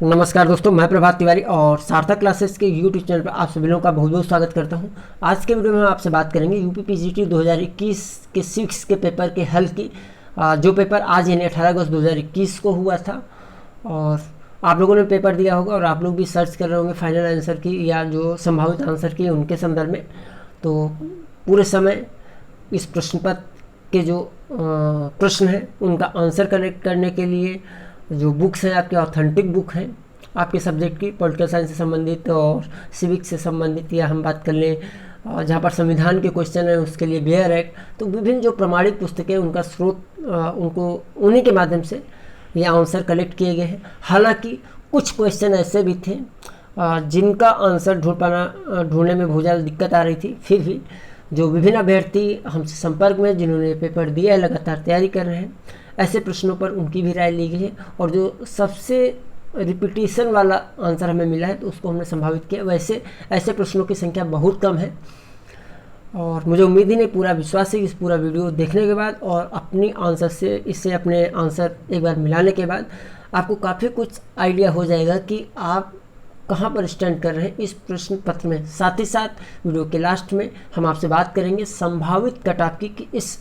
नमस्कार दोस्तों, मैं प्रभात तिवारी और सार्थक क्लासेस के यूट्यूब चैनल पर आप सभी लोगों का बहुत बहुत स्वागत करता हूं। आज के वीडियो में हम आपसे बात करेंगे यूपी पीजीटी 2021 के सिविक्स के पेपर के हल की, जो पेपर आज यानी 18 अगस्त 2021 को हुआ था। और आप लोगों ने पेपर दिया होगा और आप लोग भी सर्च कर रहे होंगे फाइनल आंसर की या जो संभावित आंसर की उनके संदर्भ में। तो पूरे समय इस प्रश्न पत्र के जो प्रश्न हैं उनका आंसर कलेक्ट करने के लिए जो बुक्स हैं आपके ऑथेंटिक बुक हैं आपके सब्जेक्ट की, पॉलिटिकल साइंस से संबंधित और सिविक्स से संबंधित, या हम बात कर लें जहाँ पर संविधान के क्वेश्चन हैं उसके लिए बेयर एक्ट। तो विभिन्न जो प्रमाणित पुस्तकें उनका स्रोत उनको उन्हीं के माध्यम से ये आंसर कलेक्ट किए गए हैं। हालांकि कुछ क्वेश्चन ऐसे भी थे जिनका आंसर ढूंढने में बहुत ज़्यादा दिक्कत आ रही थी। फिर भी जो विभिन्न अभ्यर्थी हमसे संपर्क में जिन्होंने पेपर दिया है, लगातार तैयारी कर रहे हैं, ऐसे प्रश्नों पर उनकी भी राय ली गई है। और जो सबसे रिपीटिशन वाला आंसर हमें मिला है तो उसको हमने संभावित किया। वैसे ऐसे प्रश्नों की संख्या बहुत कम है और मुझे उम्मीद ही नहीं, पूरा विश्वास है कि इस पूरा वीडियो देखने के बाद और अपनी आंसर से इससे अपने आंसर एक बार मिलाने के बाद आपको काफ़ी कुछ आइडिया हो जाएगा कि आप कहाँ पर स्टैंड कर रहे हैं इस प्रश्न पत्र में। साथ ही साथ वीडियो के लास्ट में हम आपसे बात करेंगे संभावित कट ऑफ की कि इस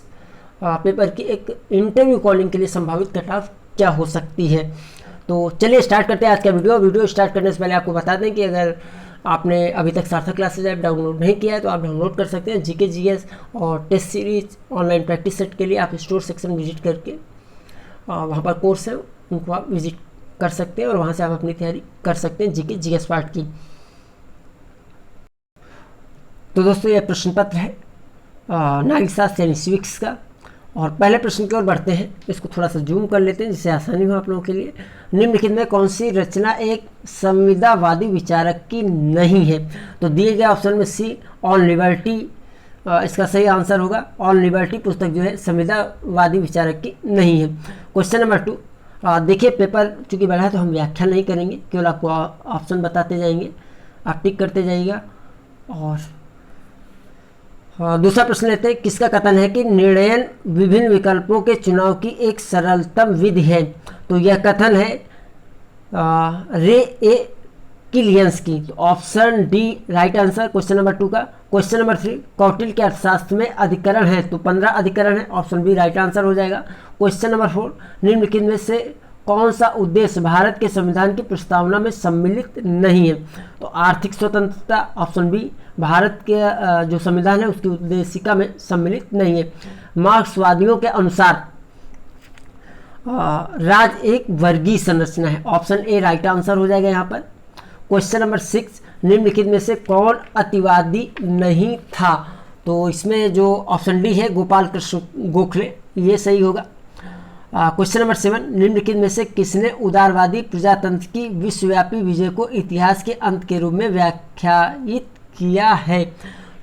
पेपर की एक इंटरव्यू कॉलिंग के लिए संभावित कट ऑफ क्या हो सकती है। तो चलिए स्टार्ट करते हैं आज का वीडियो स्टार्ट करने से पहले आपको बता दें कि अगर आपने अभी तक सार्थक क्लासेज ऐप डाउनलोड नहीं किया है तो आप डाउनलोड कर सकते हैं। जीके जीएस और test series online practice set के लिए आप स्टोर सेक्शन विजिट करके वहाँ पर कोर्स है उनको आप विजिट कर सकते हैं और वहाँ से आप अपनी तैयारी कर सकते हैं जीके जीएस पार्ट की। तो दोस्तों यह प्रश्न पत्र है नागरिक शास्त्र यानी सिविक्स का। और पहले प्रश्न की ओर बढ़ते हैं। इसको थोड़ा सा जूम कर लेते हैं जिससे आसानी हो आप लोगों के लिए। निम्नलिखित में कौन सी रचना एक संविदावादी विचारक की नहीं है? तो दिए गए ऑप्शन में सी ऑन लिबर्टी इसका सही आंसर होगा। ऑन लिबर्टी पुस्तक जो है संविदावादी विचारक की नहीं है। क्वेश्चन नंबर 2, देखिए पेपर चूँकि बढ़ा है तो हम व्याख्या नहीं करेंगे, केवल आपको ऑप्शन बताते जाएंगे, आप टिक करते जाइएगा। और दूसरा प्रश्न लेते हैं। किसका कथन है कि निर्णयन विभिन्न विकल्पों के चुनाव की एक सरलतम विधि है? तो यह कथन है रे ए किलियंस की। तो option D right answer question number 2 का। क्वेश्चन नंबर 3, कौटिल्य के अर्थशास्त्र में अधिकरण है? तो 15 अधिकरण है, ऑप्शन बी राइट आंसर हो जाएगा। क्वेश्चन नंबर 4, निम्नलिखित में से कौन सा उद्देश्य भारत के संविधान की प्रस्तावना में सम्मिलित नहीं है? तो आर्थिक स्वतंत्रता, ऑप्शन बी भारत के जो संविधान है उसकी उद्देशिका में सम्मिलित नहीं है। मार्क्सवादियों के अनुसार राज एक वर्गीय संरचना है, ऑप्शन ए राइट आंसर हो जाएगा यहाँ पर। क्वेश्चन नंबर 6, निम्नलिखित में से कौन अतिवादी नहीं था? तो इसमें जो ऑप्शन डी है गोपाल कृष्ण गोखले, ये सही होगा। क्वेश्चन नंबर 7, निम्नलिखित में से किसने उदारवादी प्रजातंत्र की विश्वव्यापी विजय को इतिहास के अंत के रूप में व्याख्यायित किया है?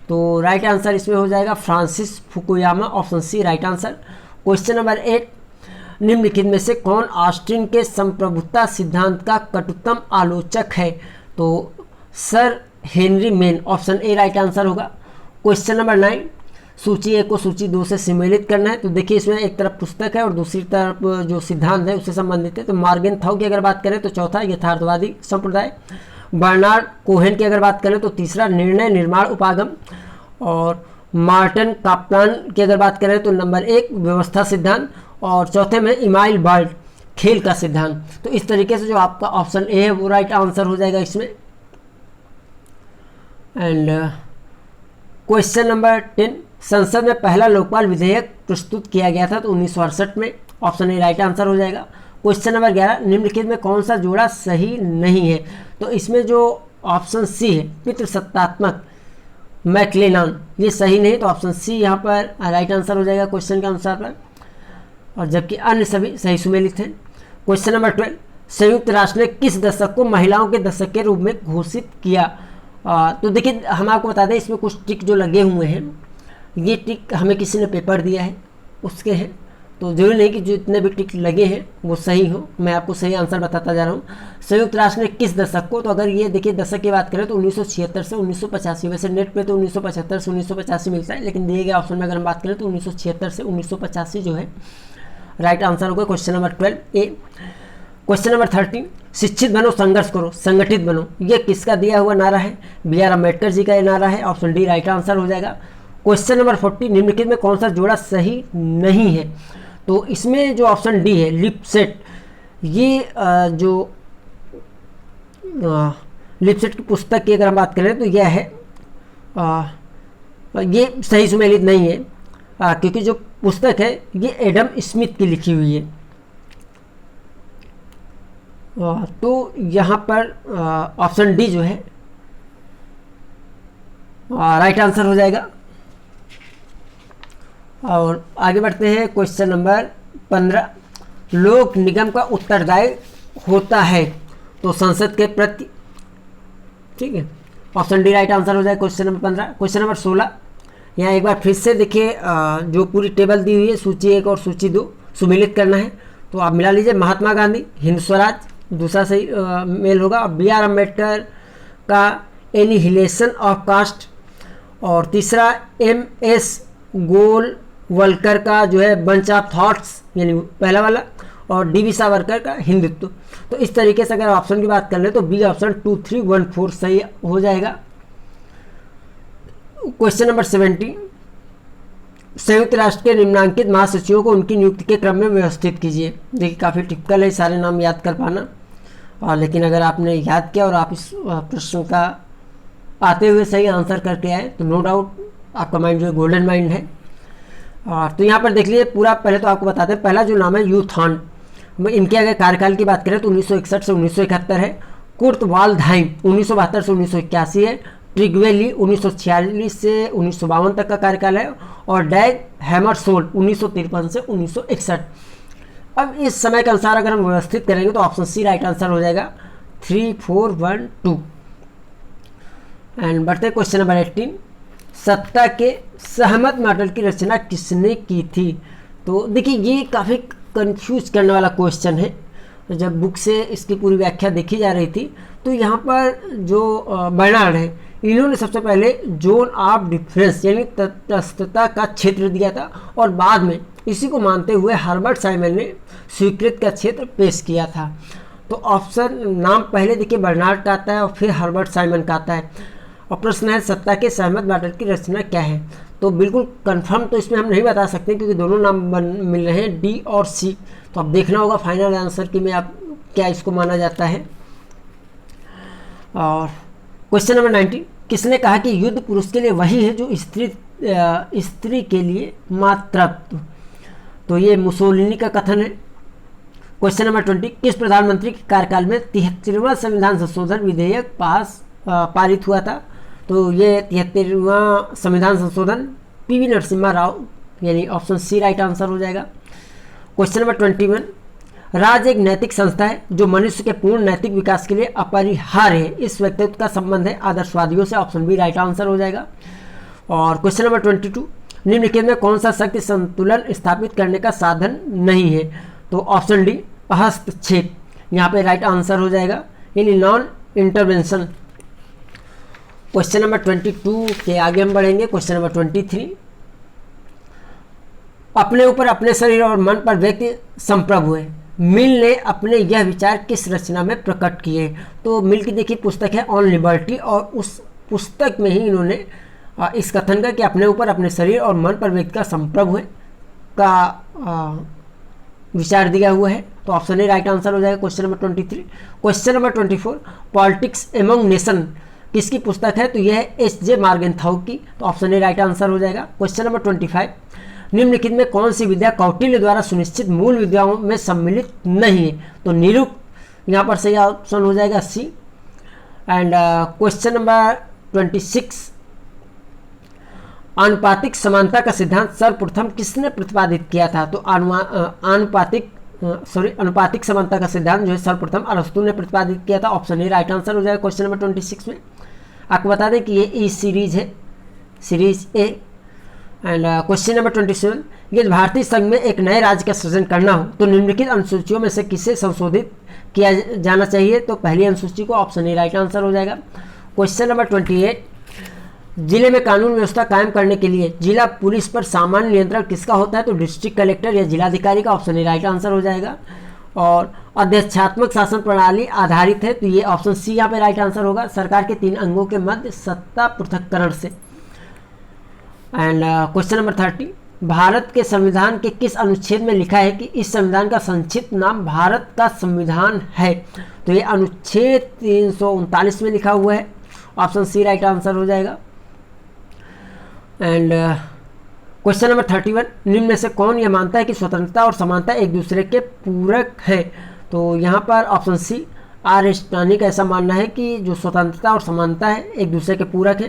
तो राइट आंसर इसमें हो जाएगा Francis Fukuyama, option C right answer. Question number 8, निम्नलिखित में से कौन ऑस्टिन के संप्रभुता सिद्धांत का कटुतम आलोचक है? तो sir Henry main, option A right answer होगा। क्वेश्चन नंबर 9, सूची 1 को सूची 2 से सम्मिलित करना है। तो देखिए इसमें एक तरफ पुस्तक है और दूसरी तरफ जो सिद्धांत है उससे संबंधित है। तो मार्गन थाउ की अगर बात करें तो चौथा यथार्थवादी संप्रदाय, बर्नार्ड कोहेन की अगर बात करें तो तीसरा निर्णय निर्माण उपागम, और मार्टिन काप्लान की अगर बात करें तो नंबर 1 व्यवस्था सिद्धांत, और चौथे में इमाइल बर्ड खेल का सिद्धांत। तो इस तरीके से जो आपका ऑप्शन ए है वो राइट आंसर हो जाएगा इसमें। एंड क्वेश्चन नंबर 10, संसद में पहला लोकपाल विधेयक प्रस्तुत किया गया था? तो 1968 में, ऑप्शन ए राइट आंसर हो जाएगा। क्वेश्चन नंबर 11, निम्नलिखित में कौन सा जोड़ा सही नहीं है? तो इसमें जो ऑप्शन सी है पितृसत्तात्मक मैक्लेनान, ये सही नहीं, तो ऑप्शन सी यहाँ पर राइट आंसर हो जाएगा क्वेश्चन के अनुसार पर, और जबकि अन्य सभी सही सुमेलित हैं। क्वेश्चन नंबर 12, संयुक्त राष्ट्र ने किस दशक को महिलाओं के दशक के रूप में घोषित किया? तो देखिए हम आपको बता दें इसमें कुछ टिक जो लगे हुए हैं, ये टिक हमें किसी ने पेपर दिया है उसके हैं, तो जरूरी नहीं कि जो इतने भी टिक लगे हैं वो सही हो। मैं आपको सही आंसर बताता जा रहा हूँ। संयुक्त राष्ट्र ने किस दशक को, तो अगर ये देखिए दशक की बात करें तो 1976 से 1985, वैसे नेट पे तो 1975 से 1985 मिलता है, लेकिन दिए गए ऑप्शन में अगर हम बात करें तो 1976 से 1985 जो है राइट आंसर होगा क्वेश्चन नंबर 12 ए। क्वेश्चन नंबर 13, शिक्षित बनो संघर्ष करो संगठित बनो, ये किसका दिया हुआ नारा है? बी आर अम्बेडकर जी का ये नारा है, ऑप्शन डी राइट आंसर हो जाएगा। क्वेश्चन नंबर 40, निम्नलिखित में कौन सा जोड़ा सही नहीं है? तो इसमें जो ऑप्शन डी है लिपसेट, ये जो लिपसेट की पुस्तक की अगर हम बात करें तो यह है ये सही सुमेलित नहीं है, क्योंकि जो पुस्तक है ये एडम स्मिथ की लिखी हुई है। तो यहाँ पर ऑप्शन डी जो है राइट आंसर हो जाएगा। और आगे बढ़ते हैं क्वेश्चन नंबर 15, लोक निगम का उत्तरदायी होता है तो संसद के प्रति, ठीक है, ऑप्शन डी राइट आंसर हो जाएगा क्वेश्चन नंबर 15। क्वेश्चन नंबर 16, यहाँ एक बार फिर से देखिए जो पूरी टेबल दी हुई है सूची 1 और सूची 2 सुमेलित करना है, तो आप मिला लीजिए। महात्मा गांधी हिंद स्वराज दूसरा सही मेल होगा, बी आर अम्बेडकर का एनिहिलेशन ऑफ कास्ट, और तीसरा एम एस गोलवलकर का जो है बंच ऑफ थॉट्स यानी पहला वाला, और डी बी सावरकर का हिंदुत्व। तो इस तरीके से अगर ऑप्शन की बात कर ले तो बी ऑप्शन 2, 3, 1, 4 सही हो जाएगा। क्वेश्चन नंबर 17, संयुक्त राष्ट्र के निम्नांकित महासचिवों को उनकी नियुक्ति के क्रम में व्यवस्थित कीजिए। देखिए काफ़ी टिपिकल है सारे नाम याद कर पाना, और लेकिन अगर आपने याद किया और आप इस प्रश्न का आते हुए सही आंसर करके आए तो नो डाउट आपका माइंड जो है गोल्डन माइंड है। और तो यहाँ पर देख लीजिए पूरा, पहले तो आपको बताते हैं, पहला जो नाम है यूथॉन, इनके अगर कार्यकाल की बात करें तो 1961 से 1971 है, कुर्ट वाल्डहाइम 1972 से 1981 है, ट्रिग्वेली 1946 से 1952 तक का कार्यकाल है, और डैग हैमरशोल्ड 1953 से 1961। अब इस समय के अनुसार अगर हम व्यवस्थित करेंगे तो ऑप्शन सी राइट आंसर हो जाएगा, 3, 4, 1, 2। एंड बढ़ते क्वेश्चन नंबर 18, सत्ता के सहमत मॉडल की रचना किसने की थी? तो देखिए ये काफ़ी कंफ्यूज करने वाला क्वेश्चन है। जब बुक से इसकी पूरी व्याख्या देखी जा रही थी तो यहाँ पर जो बर्नार्ड है, इन्होंने सबसे पहले जोन ऑफ डिफरेंस यानी तटस्थता का क्षेत्र दिया था, और बाद में इसी को मानते हुए हर्बर्ट साइमन ने स्वीकृत का क्षेत्र पेश किया था। तो ऑप्शन नाम पहले देखिए बर्नार्ड का आता है और फिर हर्बर्ट साइमन का आता है, और प्रश्न है सत्ता के सहमत मॉडल की रचना क्या है? तो बिल्कुल कंफर्म तो इसमें हम नहीं बता सकते क्योंकि दोनों नाम मिल रहे हैं डी और सी, तो अब देखना होगा फाइनल आंसर कि में आप क्या इसको माना जाता है। और क्वेश्चन नंबर 19, किसने कहा कि युद्ध पुरुष के लिए वही है जो स्त्री के लिए मातृत्व? तो ये मुसोलिनी का कथन है। क्वेश्चन नंबर 20, किस प्रधानमंत्री के कार्यकाल में 73वां संविधान संशोधन विधेयक पारित हुआ था? तो ये 73वां संविधान संशोधन पीवी नरसिम्हा राव यानी ऑप्शन सी राइट आंसर हो जाएगा। क्वेश्चन नंबर 21, राज्य एक नैतिक संस्था है जो मनुष्य के पूर्ण नैतिक विकास के लिए अपरिहार्य है, इस व्यक्तित्व का संबंध है आदर्शवादियों से, ऑप्शन बी राइट आंसर हो जाएगा। और क्वेश्चन नंबर 22, निम्नलिखित में कौन सा शक्ति संतुलन स्थापित करने का साधन नहीं है? तो ऑप्शन डी हस्तक्षेप यहाँ पे राइट आंसर हो जाएगा, यानी नॉन इंटरवेंशन। क्वेश्चन नंबर 22 के आगे हम बढ़ेंगे। क्वेश्चन नंबर 23, अपने ऊपर अपने शरीर और मन पर व्यक्ति संप्रभु है, मिल ने अपने यह विचार किस रचना में प्रकट किए? तो मिल की देखिए पुस्तक है ऑन लिबर्टी, और उस पुस्तक में ही इन्होंने इस कथन का कि अपने ऊपर अपने शरीर और मन पर व्यक्ति का संप्रभु है का विचार दिया हुआ है, तो ऑप्शन ए राइट आंसर हो जाएगा question number 23। Question number 24, politics among nation किसकी पुस्तक है? तो यह है एस.जे. मार्गेंथाउ की, तो ऑप्शन ए राइट आंसर हो जाएगा। क्वेश्चन नंबर 25, निम्नलिखित में कौन सी विद्या कौटिल्य द्वारा सुनिश्चित मूल विद्याओं में सम्मिलित नहीं है? तो निरुक्त यहाँ पर सही ऑप्शन हो जाएगा सी। एंड क्वेश्चन नंबर 26, आनुपातिक समानता का सिद्धांत सर्वप्रथम किसने प्रतिपादित किया था? तो अनुपातिक समानता का सिद्धांत जो है सर्वप्रथम अरस्तु ने प्रतिपादित किया था, ऑप्शन ए राइट आंसर हो जाएगा क्वेश्चन नंबर 26 में। आपको बता दें कि ये ई सीरीज है, series A. And question number 27, यदि भारतीय संघ में एक नए राज्य का सृजन करना हो तो निम्नलिखित अनुसूचियों में से किसे संशोधित किया जाना चाहिए? तो पहली अनुसूची को, ऑप्शन ए राइट आंसर हो जाएगा। क्वेश्चन नंबर 28, जिले में कानून व्यवस्था कायम करने के लिए जिला पुलिस पर सामान्य नियंत्रण किसका होता है? तो डिस्ट्रिक्ट कलेक्टर या जिलाधिकारी का, ऑप्शन ए राइट आंसर हो जाएगा। और अध्यक्षात्मक शासन प्रणाली आधारित है, तो ये ऑप्शन सी यहाँ पे राइट आंसर होगा। सरकार के 3 अंगों के मध्य सत्ता पृथक्करण से। एंड क्वेश्चन नंबर 30, भारत के संविधान के किस अनुच्छेद में लिखा है कि इस संविधान का संक्षिप्त नाम भारत का संविधान है? तो ये अनुच्छेद 339 में लिखा हुआ है, ऑप्शन सी राइट आंसर हो जाएगा। एंड क्वेश्चन नंबर 31, निम्न में से कौन यह मानता है कि स्वतंत्रता और समानता एक दूसरे के पूरक है? तो यहाँ पर ऑप्शन सी आर एस्टानी का ऐसा मानना है कि जो स्वतंत्रता और समानता है एक दूसरे के पूरक है।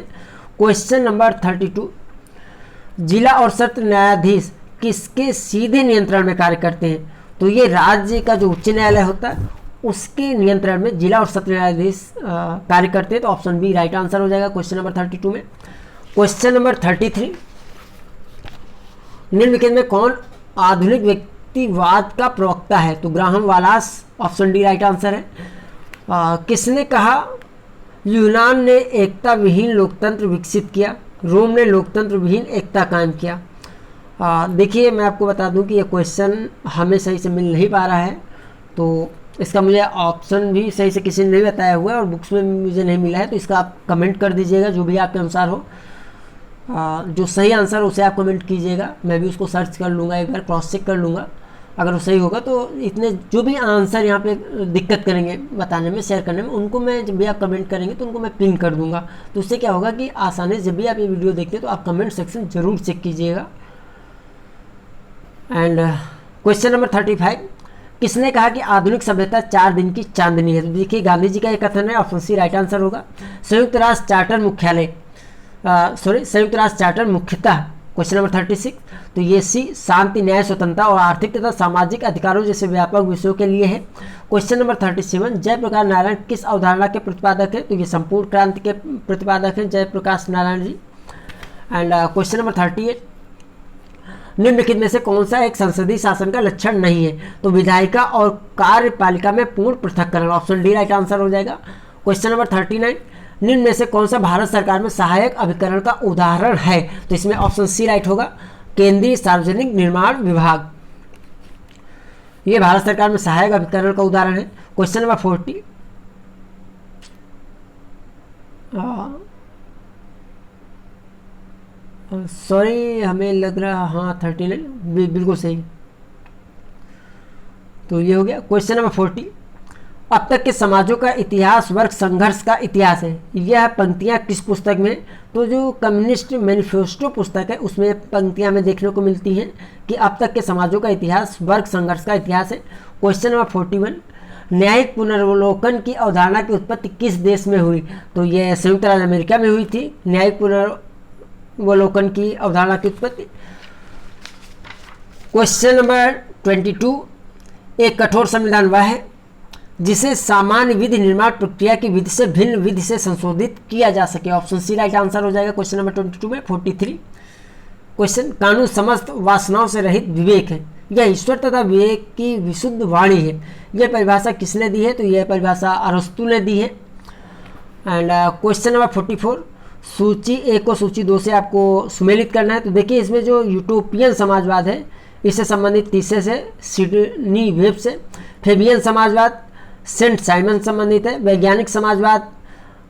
क्वेश्चन नंबर 32, जिला और सत्र न्यायाधीश किसके सीधे नियंत्रण में कार्य करते हैं? तो ये राज्य का जो उच्च न्यायालय होता है उसके नियंत्रण में जिला और सत्र न्यायाधीश कार्य करते हैं, तो ऑप्शन बी राइट आंसर हो जाएगा क्वेश्चन नंबर 32 में। क्वेश्चन नंबर 33, निम्नलिखित में कौन आधुनिक व्यक्तिवाद का प्रवक्ता है? तो Graham Wallace, option D right answer है। किसने कहा यूनान ने एकता विहीन लोकतंत्र विकसित किया, रोम ने लोकतंत्र विहीन एकता कायम किया? देखिए मैं आपको बता दूं कि ये क्वेश्चन हमें सही से मिल नहीं पा रहा है, तो इसका मुझे ऑप्शन भी सही से किसी ने नहीं बताया हुआ है और बुक्स में मुझे नहीं मिला है, तो इसका आप कमेंट कर दीजिएगा जो भी आपके अनुसार हो। जो सही आंसर उसे आप कमेंट कीजिएगा, मैं भी उसको सर्च कर लूँगा, एक बार क्रॉस चेक कर लूँगा, अगर वो सही होगा तो इतने जो भी आंसर यहाँ पे दिक्कत करेंगे बताने में, शेयर करने में, उनको मैं जब भी आप कमेंट करेंगे तो उनको मैं पिन कर दूंगा। तो उससे क्या होगा कि आसानी से जब भी आप ये वीडियो देखते हैं तो आप कमेंट सेक्शन जरूर चेक कीजिएगा। एंड क्वेश्चन नंबर 35, किसने कहा कि आधुनिक सभ्यता 4 दिन की चांदनी है? तो देखिए गांधी जी का एक कथन है, ऑप्शन सी राइट आंसर होगा। संयुक्त राष्ट्र चार्टर मुख्यालय संयुक्त राष्ट्र चार्टर मुख्यतः, क्वेश्चन नंबर 36, तो ये सी शांति, न्याय, स्वतंत्रता और आर्थिक तथा सामाजिक अधिकारों जैसे व्यापक विषयों के लिए है। क्वेश्चन नंबर 37, जयप्रकाश नारायण किस अवधारणा के प्रतिपादक है? तो ये संपूर्ण क्रांति के प्रतिपादक हैं Jayaprakash Narayan ji. And question number 38, निम्नलिखित में से कौन सा एक संसदीय शासन का लक्षण नहीं है? तो विधायिका और कार्यपालिका में पूर्ण पृथक्करण, ऑप्शन डी राइट आंसर हो जाएगा। क्वेश्चन नंबर 39, निम्न में से कौन सा भारत सरकार में सहायक अभिकरण का उदाहरण है? तो इसमें ऑप्शन सी राइट होगा, केंद्रीय सार्वजनिक निर्माण विभाग, ये भारत सरकार में सहायक अभिकरण का उदाहरण है। क्वेश्चन नंबर 40, सॉरी हमें लग रहा, हाँ 39 बिल्कुल सही, तो ये हो गया। क्वेश्चन नंबर 40, अब तक के समाजों का इतिहास वर्ग संघर्ष का इतिहास है, यह पंक्तियां किस पुस्तक में? तो जो कम्युनिस्ट मैनिफेस्टो पुस्तक है उसमें पंक्तियां हमें देखने को मिलती हैं कि अब तक के समाजों का इतिहास वर्ग संघर्ष का इतिहास है। क्वेश्चन नंबर 41, न्यायिक पुनर्वलोकन की अवधारणा की उत्पत्ति किस देश में हुई? तो ये संयुक्त राज्य अमेरिका में हुई थी, न्यायिक पुनर्वलोकन की अवधारणा की उत्पत्ति। क्वेश्चन नंबर 22, एक कठोर संविधान वह है जिसे सामान्य विधि निर्माण प्रक्रिया की विधि से भिन्न विधि से संशोधित किया जा सके, ऑप्शन सी राइट आंसर हो जाएगा क्वेश्चन नंबर 22 में। 43, क्वेश्चन, कानून समस्त वासनाओं से रहित विवेक है, यह ईश्वर तथा विवेक की विशुद्ध वाणी है, यह परिभाषा किसने दी है? तो यह परिभाषा अरस्तु ने दी है। एंड क्वेश्चन नंबर 44, सूची 1 को सूची 2 से आपको सुमेलित करना है। तो देखिए इसमें जो यूटोपियन समाजवाद है इससे संबंधित तीसरे से सिडनी वेब से, फेबियन समाजवाद सेंट साइमन संबंधित है, वैज्ञानिक समाजवाद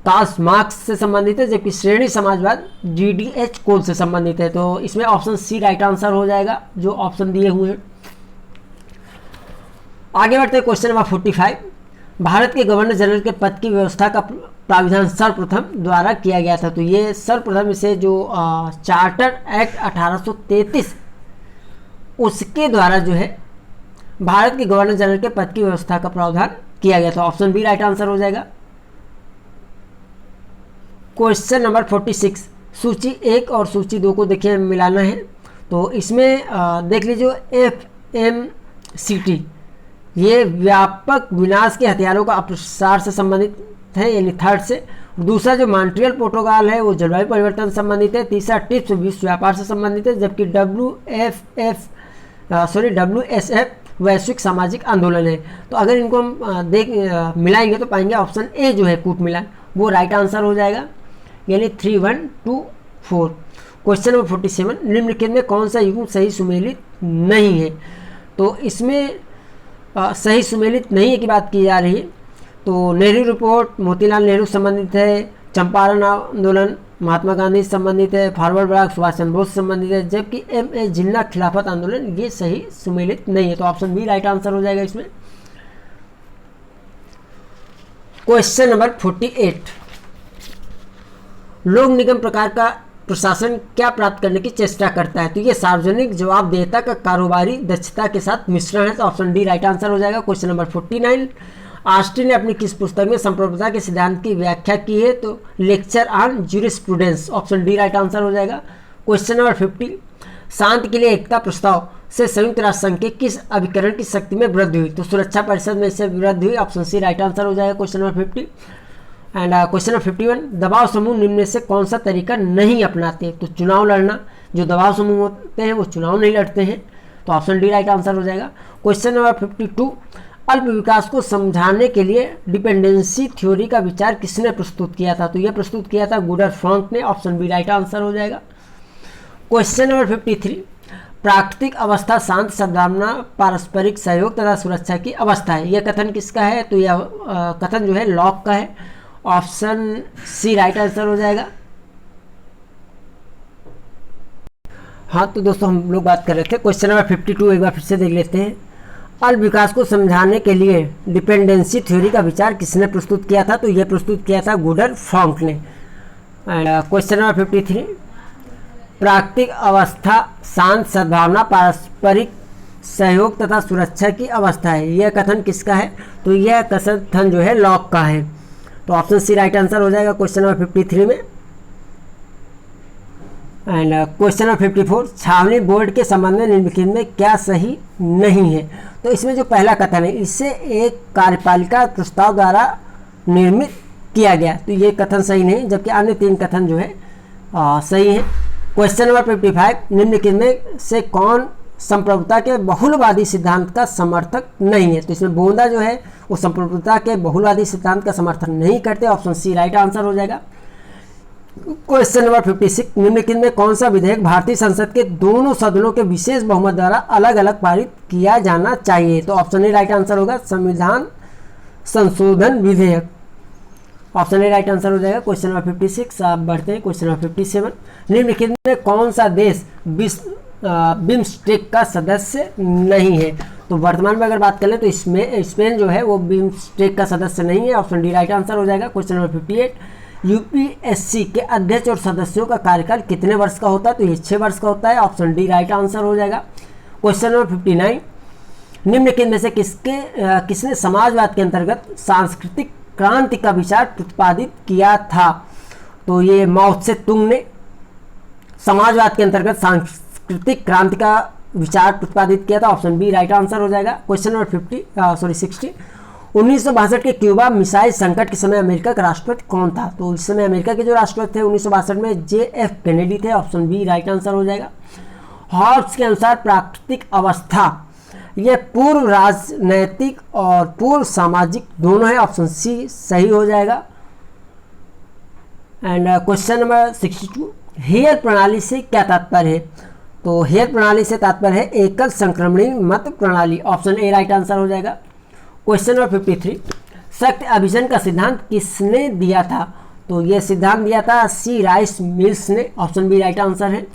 कार्ल मार्क्स से संबंधित है, जबकि श्रेणी समाजवाद GDH कोल से संबंधित है। तो इसमें ऑप्शन सी राइट आंसर हो जाएगा जो ऑप्शन दिए हुए हैं। आगे बढ़ते हैं क्वेश्चन नंबर 45, भारत के गवर्नर जनरल के पद की व्यवस्था का प्राविधान सर्वप्रथम द्वारा किया गया था। तो ये सर्वप्रथम इसे जो चार्टर एक्ट 1833 उसके द्वारा जो है भारत के गवर्नर जनरल के पद की व्यवस्था का प्रावधान किया गया था, ऑप्शन बी राइट आंसर हो जाएगा। क्वेश्चन नंबर 46, सूची 1 और सूची 2 को देखिए मिलाना है। तो इसमें देख लीजिए FMCT ये व्यापक विनाश के हथियारों का अपसार से संबंधित है, यानी थर्ड से। दूसरा जो मॉन्ट्रियल प्रोटोकॉल है वो जलवायु परिवर्तन से संबंधित है। तीसरा टिप्स विश्व व्यापार से संबंधित है, जबकि WSF वैश्विक सामाजिक आंदोलन है। तो अगर इनको हम मिलाएंगे तो पाएंगे ऑप्शन ए जो है कूट मिलान वो राइट आंसर हो जाएगा, यानी 3, 1, 2, 4। क्वेश्चन नंबर 47, निम्नलिखित में कौन सा युग्म सही सुमेलित नहीं है? तो इसमें सही सुमेलित नहीं है की बात की जा रही है। तो नेहरू रिपोर्ट मोतीलाल नेहरू संबंधित है, चंपारण आंदोलन महात्मा गांधी से संबंधित है, फॉरवर्ड ब्लॉक सुभाष चंद्र बोस से संबंधित है, जबकि M.A. जिन्ना खिलाफत आंदोलन ये सही सुमेलित नहीं है। तो ऑप्शन बी राइट आंसर हो जाएगा इसमें। क्वेश्चन नंबर 48, लोक निगम प्रकार का प्रशासन क्या प्राप्त करने की चेष्टा करता है? तो ये सार्वजनिक जवाबदेहिता का कारोबारी दक्षता के साथ मिश्रण है। तो ऑप्शन डी राइट आंसर हो जाएगा। क्वेश्चन नंबर 49, ऑस्टिन ने अपनी किस पुस्तक में संप्रभुता के सिद्धांत की व्याख्या की है? तो lecture on jurisprudence, option D right answer हो जाएगा। क्वेश्चन नंबर 50, शांति के लिए एकता प्रस्ताव से संयुक्त राष्ट्र संघ के किस अभिकरण की शक्ति में वृद्धि हुई? तो सुरक्षा परिषद में इससे वृद्धि हुई, ऑप्शन सी राइट आंसर हो जाएगा question number 50। And question number 51, दबाव समूह निम्न में से कौन सा तरीका नहीं अपनाते? तो चुनाव लड़ना, जो दबाव समूह होते हैं वो चुनाव नहीं लड़ते हैं, तो ऑप्शन डी राइट आंसर हो जाएगा। क्वेश्चन नंबर 52, अल्प विकास को समझाने के लिए डिपेंडेंसी थ्योरी का विचार किसने प्रस्तुत किया था? तो यह प्रस्तुत किया था गुडर फ्रांक ने, ऑप्शन बी राइट आंसर हो जाएगा। क्वेश्चन नंबर 53, प्राकृतिक अवस्था शांत सद्भावना पारस्परिक सहयोग तथा सुरक्षा की अवस्था है, यह कथन किसका है? तो यह कथन जो है लॉक का है, ऑप्शन सी राइट आंसर हो जाएगा। हाँ तो दोस्तों हम लोग बात कर रहे थे क्वेश्चन नंबर 52, एक बार फिर से देख लेते हैं। अल्प विकास को समझाने के लिए डिपेंडेंसी थ्योरी का विचार किसने प्रस्तुत किया था? तो यह प्रस्तुत किया था गुडर फ्रांक ने। एंड क्वेश्चन नंबर 53, प्राकृतिक अवस्था शांत सद्भावना पारस्परिक सहयोग तथा सुरक्षा की अवस्था है, यह कथन किसका है? तो यह कथन जो है लॉक का है, तो ऑप्शन सी राइट आंसर हो जाएगा क्वेश्चन नंबर 53 में। एंड क्वेश्चन नंबर 54, छावनी बोर्ड के संबंध में निम्नलिखित में क्या सही नहीं है? तो इसमें जो पहला कथन है, इसे एक कार्यपालिका प्रस्ताव द्वारा निर्मित किया गया, तो ये कथन सही नहीं, जबकि अन्य 3 कथन जो है सही है। क्वेश्चन नंबर 55, निम्नलिखित में से कौन संप्रभुता के बहुलवादी सिद्धांत का समर्थक नहीं है? तो इसमें बोंदा जो है वो संप्रभुता के बहुलवादी सिद्धांत का समर्थन नहीं करते, ऑप्शन सी राइट आंसर हो जाएगा। क्वेश्चन नंबर 56, निम्नलिखित में कौन सा विधेयक भारतीय संसद के दोनों सदनों के विशेष बहुमत द्वारा अलग अलग पारित किया जाना चाहिए? तो ऑप्शन ए राइट आंसर होगा, संविधान संशोधन विधेयक, ऑप्शन ए राइट आंसर हो जाएगा। क्वेश्चन नंबर 56, आप बढ़ते हैं क्वेश्चन नंबर 57, निम्नलिखित में कौन सा देश बिम्स्टेक का सदस्य नहीं है? तो वर्तमान में अगर बात करें तो इसमें स्पेन जो है वो बिम्स्टेक का सदस्य नहीं है, ऑप्शन डी राइट आंसर हो जाएगा। क्वेश्चन नंबर 58, यूपीएससी के अध्यक्ष और सदस्यों का कार्यकाल कितने वर्ष का होता है? तो ये 6 वर्ष का होता है, ऑप्शन डी राइट आंसर हो जाएगा। क्वेश्चन नंबर 59, निम्नलिखित में से किसने समाजवाद के अंतर्गत सांस्कृतिक क्रांति का विचार प्रतिपादित किया था? तो ये माओ त्से तुंग ने समाजवाद के अंतर्गत सांस्कृतिक क्रांति का विचार प्रतिपादित किया था, ऑप्शन बी राइट आंसर हो जाएगा। क्वेश्चन नंबर 60, 1962 के क्यूबा मिसाइल संकट के समय अमेरिका का राष्ट्रपति कौन था? तो इस समय अमेरिका के जो राष्ट्रपति थे 1962 में JF केनेडी थे, ऑप्शन बी राइट आंसर हो जाएगा। हॉब्स के अनुसार प्राकृतिक अवस्था यह पूर्व राजनैतिक और पूर्व सामाजिक दोनों है, ऑप्शन सी सही हो जाएगा। एंड क्वेश्चन नंबर 62, हेयर प्रणाली से क्या तात्पर्य है? तो हेयर प्रणाली से तात्पर्य है एकल संक्रमणी मत प्रणाली, ऑप्शन ए राइट आंसर हो जाएगा। क्वेश्चन नंबर 53, शक्ति अभियान का सिद्धांत किसने दिया था? तो यह सिद्धांत दिया था सी राइस मिल्स ने, ऑप्शन बी राइट आंसर है।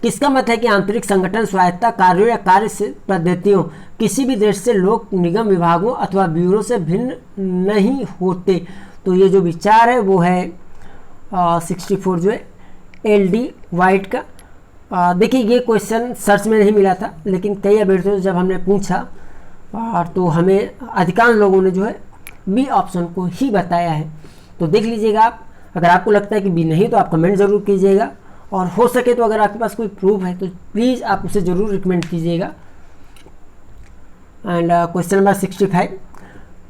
किसका मत है कि आंतरिक संगठन स्वायत्ता कार्यों या कार्य से पद्धतियों किसी भी देश से लोक निगम विभागों अथवा ब्यूरो से भिन्न नहीं होते? तो ये जो विचार है वो है 64 जो है LD वाइट का। देखिए ये क्वेश्चन सर्च में नहीं मिला था, लेकिन कई अभ्यर्थियों से जब हमने पूछा तो हमें अधिकांश लोगों ने जो है बी ऑप्शन को ही बताया है। तो देख लीजिएगा आप, अगर आपको लगता है कि बी नहीं तो आप कमेंट ज़रूर कीजिएगा, और हो सके तो अगर आपके पास कोई प्रूफ है तो प्लीज़ आप उसे ज़रूर रिकमेंड कीजिएगा। एंड क्वेश्चन नंबर 65,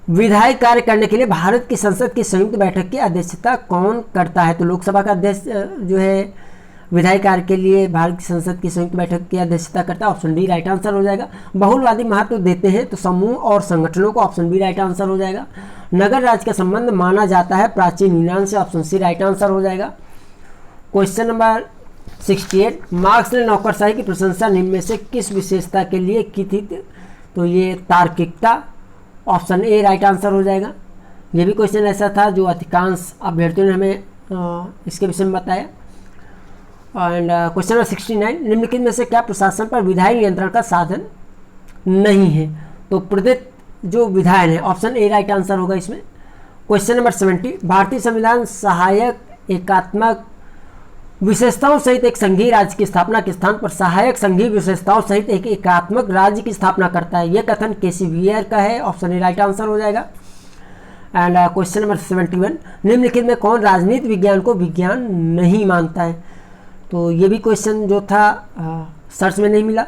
विधायी कार्य करने के लिए भारत की संसद की संयुक्त बैठक की अध्यक्षता कौन करता है? तो लोकसभा का अध्यक्ष जो है विधायी कार्य के लिए भारत की संसद की संयुक्त बैठक की अध्यक्षता करता है, ऑप्शन डी राइट आंसर हो जाएगा। बहुलवादी महत्व देते हैं तो समूह और संगठनों को, ऑप्शन बी राइट आंसर हो जाएगा। नगर राज्य का संबंध माना जाता है प्राचीन यूनान से, ऑप्शन सी राइट आंसर हो जाएगा। क्वेश्चन नंबर 68, मार्क्स ने नौकरशाही की प्रशंसा निम्न में से किस विशेषता के लिए की थी? तो ये तार्किकता, ऑप्शन ए राइट आंसर हो जाएगा। ये भी क्वेश्चन ऐसा था जो अधिकांश अभ्यर्थियों ने हमें इसके विषय में बताया। एंड क्वेश्चन नंबर 69, निम्नलिखित में से क्या प्रशासन पर विधायी नियंत्रण का साधन नहीं है? तो प्रदत्त जो विधायन है, ऑप्शन ए राइट आंसर होगा इसमें। क्वेश्चन नंबर 70, भारतीय संविधान सहायक एकात्मक विशेषताओं सहित एक संघीय राज्य की स्थापना के स्थान पर सहायक संघीय विशेषताओं सहित एक एकात्मक राज्य की स्थापना करता है। यह कथन केसी वियर का है, ऑप्शन ए राइट आंसर हो जाएगा। एंड क्वेश्चन नंबर 71, निम्नलिखित में कौन राजनीति विज्ञान को विज्ञान नहीं मानता है? तो ये भी क्वेश्चन जो था सर्च में नहीं मिला,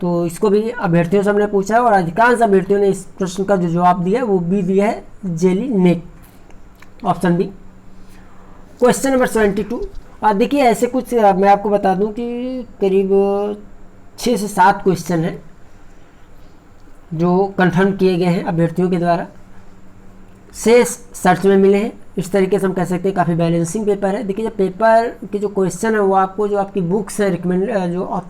तो इसको भी अभ्यर्थियों से हमने पूछा है और अधिकांश अभ्यर्थियों ने इस प्रश्न का जो जवाब दिया है वो भी दिया है Jellinek, option B. Question number 72, देखिए ऐसे कुछ मैं आपको बता दूं कि करीब 6 से 7 क्वेश्चन हैं जो कंफर्म किए गए हैं अभ्यर्थियों के द्वारा, शेष सर्च में मिले हैं। इस तरीके से हम कह सकते हैं काफ़ी बैलेंसिंग पेपर है। देखिए जब पेपर के जो क्वेश्चन है वो आपको जो आपकी बुक्स है रिकमेंड जो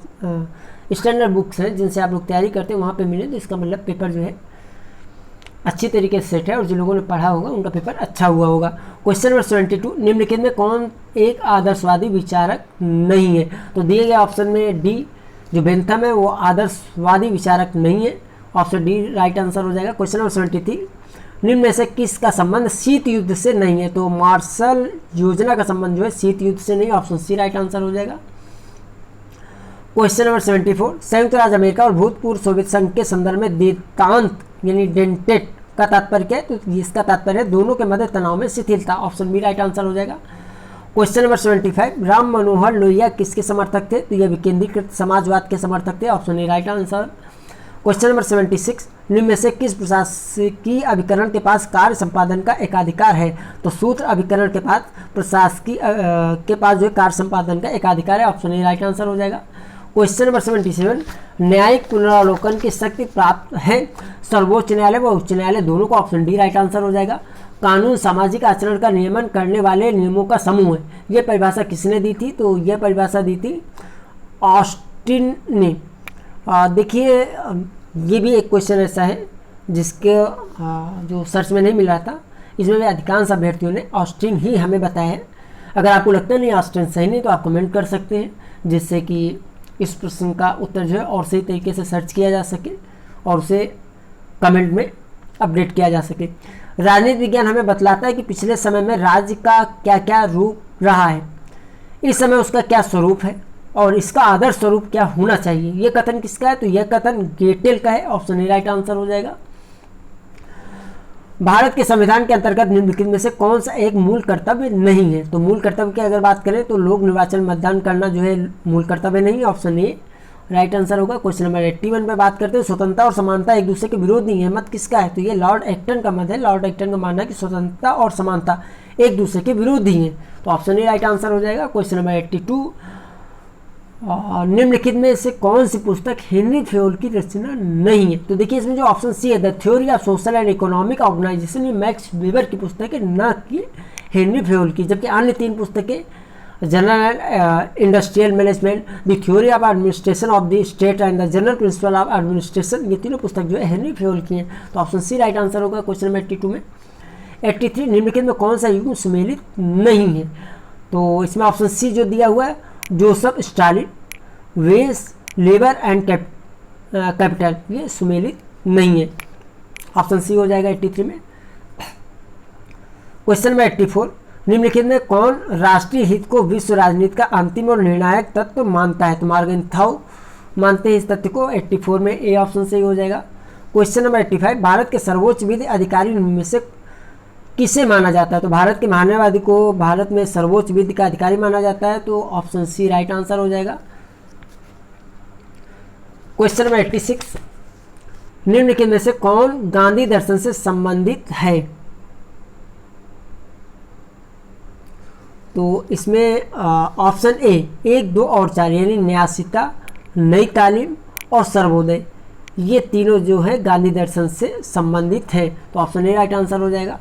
स्टैंडर्ड बुक्स हैं जिनसे आप लोग तैयारी करते हैं वहाँ पे मिले, तो इसका मतलब पेपर जो है अच्छी तरीके से सेट है और जिन लोगों ने पढ़ा होगा उनका पेपर अच्छा हुआ होगा। क्वेश्चन नंबर 72, निम्नलिखित में कौन एक आदर्शवादी विचारक नहीं है? तो दिए गए ऑप्शन में डी जो बेंथम है वो आदर्शवादी विचारक नहीं है, ऑप्शन डी राइट आंसर हो जाएगा। क्वेश्चन नंबर 73, निम्न में से किसका संबंध शीत युद्ध से नहीं है? तो मार्शल योजना का संबंध जो है शीत युद्ध से नहीं, ऑप्शन सी राइट आंसर हो जाएगा। क्वेश्चन नंबर 74, संयुक्त राज्य अमेरिका और भूतपूर्व सोवियत संघ के संदर्भ में देतांत यानी डेंटेट का तात्पर्य क्या है? तो इसका तात्पर्य है दोनों के मध्य तनाव में शिथिलता, ऑप्शन बी राइट आंसर हो जाएगा। क्वेश्चन नंबर 75, राम मनोहर लोहिया किसके समर्थक थे? तो यह विकेंद्रीकृत समाजवाद के समर्थक थे, option A right answer. Question number 76, निम्न में से किस प्रशासकीय अभिकरण के पास कार्य संपादन का एकाधिकार है? तो सूत्र अभिकरण के पास प्रशासकीय के पास जो है कार्य संपादन का एकाधिकार है, ऑप्शन ए राइट आंसर हो जाएगा। क्वेश्चन नंबर 77, न्यायिक पुनरावलोकन की शक्ति प्राप्त है सर्वोच्च न्यायालय व उच्च न्यायालय दोनों को, ऑप्शन डी राइट आंसर हो जाएगा। कानून सामाजिक आचरण का नियमन करने वाले नियमों का समूह है, यह परिभाषा किसने दी थी? तो यह परिभाषा दी थी ऑस्टिन ने। देखिए ये भी एक क्वेश्चन ऐसा है जिसके जो सर्च में नहीं मिल रहा था, इसमें भी अधिकांश अभ्यर्थियों ने ऑस्टिन ही हमें बताया है। अगर आपको लगता है नहीं ऑस्टिन सही नहीं तो आप कमेंट कर सकते हैं, जिससे कि इस प्रश्न का उत्तर जो है और सही तरीके से सर्च किया जा सके और उसे कमेंट में अपडेट किया जा सके। राजनीति विज्ञान हमें बतलाता है कि पिछले समय में राज्य का क्या क्या रूप रहा है, इस समय उसका क्या स्वरूप है और इसका आदर्श स्वरूप क्या होना चाहिए। यह कथन किसका है? तो यह कथन गेटेल का है, ऑप्शन ए राइट आंसर हो जाएगा। भारत के संविधान के अंतर्गत निम्नलिखित में से कौन सा एक मूल कर्तव्य नहीं है? तो मूल कर्तव्य की अगर बात करें तो लोक निर्वाचन मतदान करना जो है मूल कर्तव्य नहीं है, ऑप्शन ए राइट आंसर होगा। क्वेश्चन नंबर 81 पे बात करते हैं, स्वतंत्रता और समानता एक दूसरे के विरोध नहीं है, मत किसका है? तो ये लॉर्ड एक्टन का मत है। लॉर्ड एक्टन का मानना है कि स्वतंत्रता और समानता एक दूसरे के विरोध ही है, तो ऑप्शन ए राइट आंसर हो जाएगा। क्वेश्चन नंबर 82, निम्नलिखित में से कौन सी पुस्तक हेनरी फेयोल की रचना नहीं है? तो देखिए इसमें जो ऑप्शन सी है the theory of social and economic organisation, ये मैक्स वेबर की पुस्तक है, न कि हेनरी फेयोल की। जबकि अन्य 3 पुस्तकें general industrial management, the theory of administration of the state and the general principle of administration, ये तीनों पुस्तक जो है हेनरी फेयोल की हैं, तो ऑप्शन सी राइट आंसर होगा। क्वेश्चन नंबर 82 में 83, निम्नलिखित में कौन सा युग्म सुमेलित नहीं है? तो इसमें ऑप्शन सी जो दिया हुआ है जोसेफ स्टालिन, वेस, लेबर एंड कैपिटल, ये सुमेलित नहीं है, ऑप्शन सी हो जाएगा 83 में। क्वेश्चन नंबर 84, निम्नलिखित में कौन राष्ट्रीय हित को विश्व राजनीति का अंतिम और निर्णायक तत्व मानता है? तो मॉर्गनथाउ मानते हैं इस तथ्य को, 84 में ए ऑप्शन सही हो जाएगा। क्वेश्चन नंबर 85, भारत के सर्वोच्च विधि अधिकारी में से किसे माना जाता है? तो भारत के महान्यायवादी को भारत में सर्वोच्च विधि का अधिकारी माना जाता है, तो ऑप्शन सी राइट आंसर हो जाएगा। क्वेश्चन नंबर 86, निम्नलिखित में से कौन गांधी दर्शन से संबंधित है? तो इसमें ऑप्शन ए 1, 2 और 4 यानी न्यासिता, नई तालीम और सर्वोदय, ये तीनों जो है गांधी दर्शन से संबंधित है, तो ऑप्शन ए राइट आंसर हो जाएगा।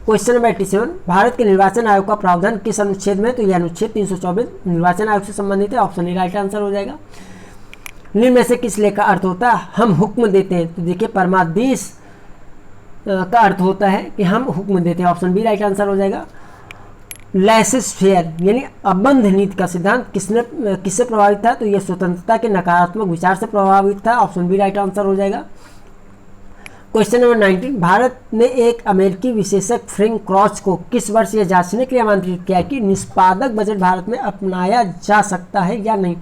क्वेश्चन नंबर 87, भारत के निर्वाचन आयोग का प्रावधान किस अनुच्छेद में? तो यह अनुच्छेद 324 निर्वाचन आयोग से संबंधित है, ऑप्शन ए राइट आंसर हो जाएगा। निम्न में से किस लेख का अर्थ होता है हम हुक्म देते हैं? तो देखिए परमादेश का अर्थ होता है कि हम हुक्म देते हैं। ऑप्शन बी राइट आंसर हो जाएगा। लेसेस फेयर यानी अबंध नीति का सिद्धांत किससे प्रभावित था? तो यह स्वतंत्रता के नकारात्मक विचार से प्रभावित था। ऑप्शन बी राइट आंसर हो जाएगा। क्वेश्चन नंबर 19, भारत ने एक अमेरिकी विशेषज्ञ फ्रैंक क्रॉच को किस वर्ष यह जांचने के लिए आमंत्रित किया कि निष्पादक बजट भारत में अपनाया जा सकता है या नहीं?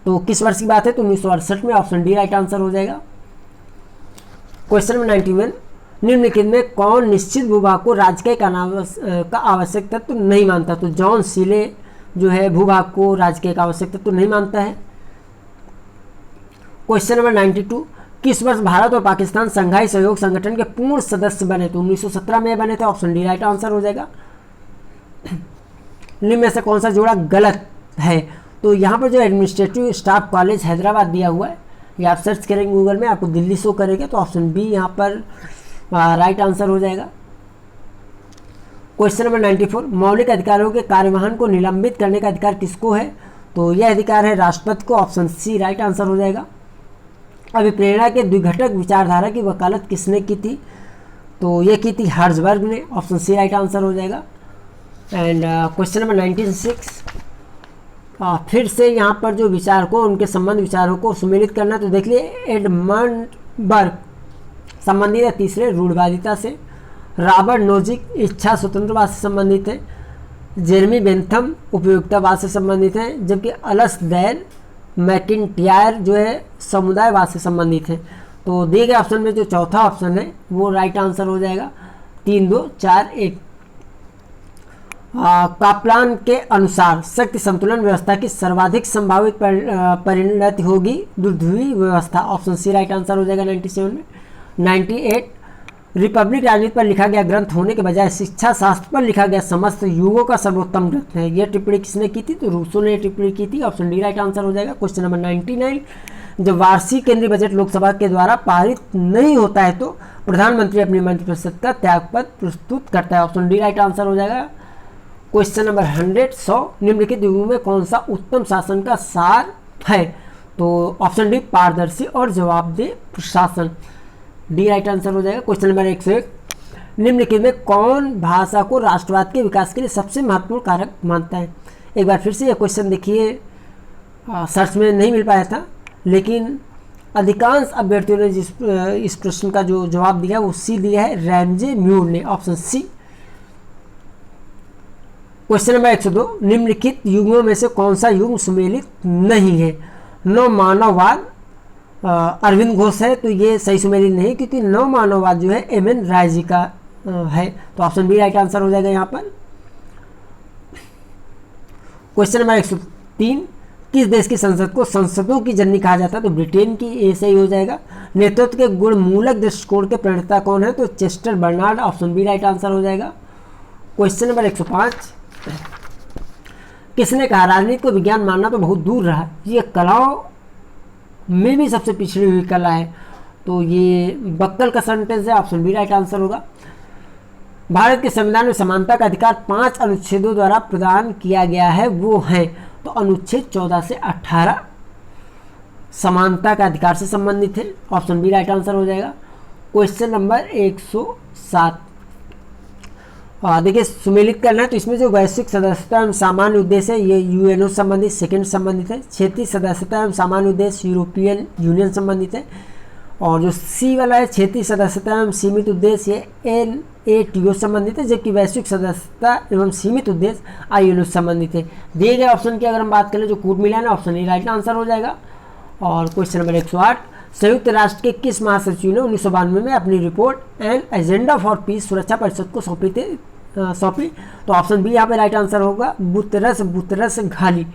तो किस वर्ष की बात है? तो 1968 में। ऑप्शन डी राइट आंसर हो जाएगा। क्वेश्चन नंबर 91, निम्नलिखित में कौन निश्चित भूभाग को राज्य का आवश्यक तत्व नहीं मानता? तो जॉन सीले जो है भूभाग को राज्य का आवश्यक तत्व नहीं मानता है। क्वेश्चन नंबर 92, किस वर्ष भारत और पाकिस्तान संघाई सहयोग संगठन के पूर्ण सदस्य बने? तो 1917 में बने थे। ऑप्शन डी राइट आंसर हो जाएगा। निम्न में से कौन सा जोड़ा गलत है? तो यहाँ पर जो एडमिनिस्ट्रेटिव स्टाफ कॉलेज हैदराबाद दिया हुआ है, ये आप सर्च करेंगे गूगल में आपको दिल्ली शो करेगा। तो ऑप्शन बी यहाँ पर राइट आंसर हो जाएगा। क्वेश्चन नंबर 94, मौलिक अधिकारों के कार्यवाहन को निलंबित करने का अधिकार किसको है? तो यह अधिकार है राष्ट्रपति को। ऑप्शन सी राइट आंसर हो जाएगा। अभिप्रेरणा के द्विघटक विचारधारा की वकालत किसने की थी? तो यह की थी हर्जबर्ग ने। ऑप्शन सी राइट आंसर हो जाएगा। एंड क्वेश्चन नंबर 96, फिर से यहाँ पर जो विचारकों उनके संबंध विचारों को सुमेलित करना। तो देख लिए एडमंड बर्ग संबंधित है तीसरे रूढ़वादिता से, रॉबर्ट नोजिक इच्छा स्वतंत्रवाद से संबंधित है, जेरेमी बेंथम उपयोगितावाद से संबंधित है, जबकि अल्सडेल मैकिन्टायर जो है समुदायवाद से संबंधित है। तो दिए गए ऑप्शन में जो चौथा ऑप्शन है वो राइट आंसर हो जाएगा। 3, 2, 4, 1। कापलान के अनुसार शक्ति संतुलन व्यवस्था की सर्वाधिक संभावित परिणति होगी दुर्ध्रुवी व्यवस्था। ऑप्शन सी राइट आंसर हो जाएगा 97 में। 98, रिपब्लिक राजनीति पर लिखा गया ग्रंथ होने के बजाय शिक्षा शास्त्र पर लिखा गया समस्त युगों का सर्वोत्तम ग्रंथ है। यह टिप्पणी किसने की थी? तो रूसो ने टिप्पणी की थी। ऑप्शन डी राइट आंसर हो जाएगा। क्वेश्चन नंबर 99, जब वार्षिक केंद्रीय बजट लोकसभा के द्वारा पारित नहीं होता है तो प्रधानमंत्री अपनी मंत्रिपरिषद का त्यागपत्र प्रस्तुत करता है। ऑप्शन डी राइट आंसर हो जाएगा। क्वेश्चन नंबर 100, निम्नलिखित युगों में कौन सा उत्तम शासन का सार है? तो ऑप्शन डी पारदर्शी और जवाबदेह प्रशासन। डी राइट आंसर हो जाएगा। क्वेश्चन नंबर 101, निम्नलिखित में कौन भाषा को राष्ट्रवाद के विकास के लिए सबसे महत्वपूर्ण कारक मानता है? एक बार फिर से यह क्वेश्चन देखिए, सर्च में नहीं मिल पाया था, लेकिन अधिकांश अभ्यर्थियों ने इस प्रश्न का जो जवाब दिया वो सी दिया है, रैमजे म्यूर ने। Option C. क्वेश्चन नंबर 102, निम्नलिखित युगों में से कौन सा युग सुमेलित नहीं है? नव मानववाद अरविंद घोष है, तो ये सही सुमेलित नहीं, क्योंकि नव मानववाद जो है एम.एन. राय जी का है। तो ऑप्शन बी राइट आंसर हो जाएगा यहाँ पर। क्वेश्चन नंबर 103, किस देश की संसद को संसदों की जननी कहा जाता है? तो ब्रिटेन की। ए सही हो जाएगा। नेतृत्व के गुणमूलक दृष्टिकोण के प्रणेता कौन है? तो Chester Barnard. Option B right answer हो जाएगा। क्वेश्चन नंबर 105, किसने कहा राजनीति को विज्ञान मानना तो बहुत दूर रहा, ये कलाओं में भी सबसे पिछड़ी हुई कला है? तो ये बक्कल का सेंटेंस है। ऑप्शन बी राइट आंसर होगा। भारत के संविधान में समानता का अधिकार 5 अनुच्छेदों द्वारा प्रदान किया गया है, वो है तो अनुच्छेद 14 से 18 समानता का अधिकार से संबंधित है। ऑप्शन बी राइट आंसर हो जाएगा। क्वेश्चन नंबर 107, देखिए सुमेलित करना है, तो इसमें जो वैश्विक सदस्यता एवं सामान्य उद्देश्य है ये यूएनओ संबंधित सेकंड संबंधित है। क्षेत्रीय सदस्यता एवं सामान्य उद्देश्य यूरोपियन यूनियन संबंधित है। और जो सी वाला है क्षेत्रीय सदस्यता एवं सीमित उद्देश्य ये NATO संबंधित है, जबकि वैश्विक सदस्यता एवं सीमित उद्देश्य ILO संबंधित है। दिए गए ऑप्शन की अगर हम बात करें जो कूट मिला है, ऑप्शन ए राइट आंसर हो जाएगा। और क्वेश्चन नंबर 108, संयुक्त राष्ट्र के किस महासचिव ने 1992 में अपनी report and agenda for piece सुरक्षा परिषद को सौंपी? तो ऑप्शन बी यहाँ पे राइट आंसर होगा, Boutros Ghali.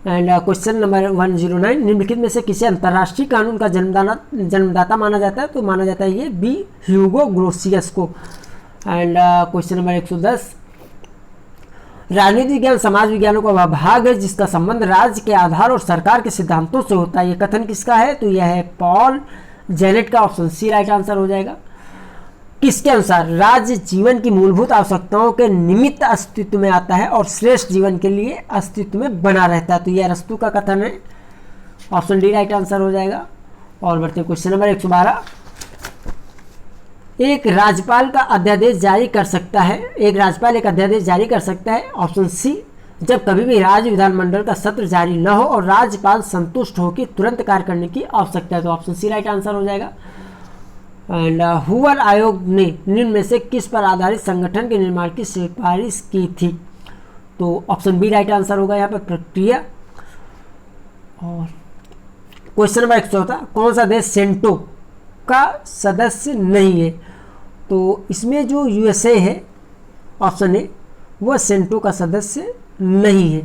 And question number 109, निम्नलिखित में से किसे अंतर्राष्ट्रीय कानून का जन्मदाता माना जाता है? तो माना जाता है ये बी ह्यूगो ग्रोसियस को। एंड क्वेश्चन नंबर 110, राजनीति विज्ञान समाज विज्ञानों का वह भाग है जिसका संबंध राज्य के आधार और सरकार के सिद्धांतों से होता है, ये कथन किसका है? तो यह है पॉल जेनेट का। ऑप्शन सी राइट आंसर हो जाएगा। किसके अनुसार राज्य जीवन की मूलभूत आवश्यकताओं के निमित्त अस्तित्व में आता है और श्रेष्ठ जीवन के लिए अस्तित्व में बना रहता है? तो यह अरस्तू का कथन है। ऑप्शन डी राइट आंसर हो जाएगा। और बढ़ते हैं क्वेश्चन नंबर 112। एक राज्यपाल का अध्यादेश जारी कर सकता है, एक राज्यपाल एक अध्यादेश जारी कर सकता है, ऑप्शन सी, जब कभी भी राज्य विधानमंडल का सत्र जारी न हो और राज्यपाल संतुष्ट हो कि तुरंत कार्य करने की आवश्यकता है, तो ऑप्शन सी राइट आंसर हो जाएगा। एंड हुवर आयोग ने निम्न में से किस पर आधारित संगठन के निर्माण की सिफारिश की थी, तो ऑप्शन बी राइट आंसर होगा यहाँ पर प्रक्रिया। और क्वेश्चन नंबर 114, कौन सा देश सेंटो का सदस्य नहीं है, तो इसमें जो यूएसए है ऑप्शन ए, वह सेंटो का सदस्य नहीं है।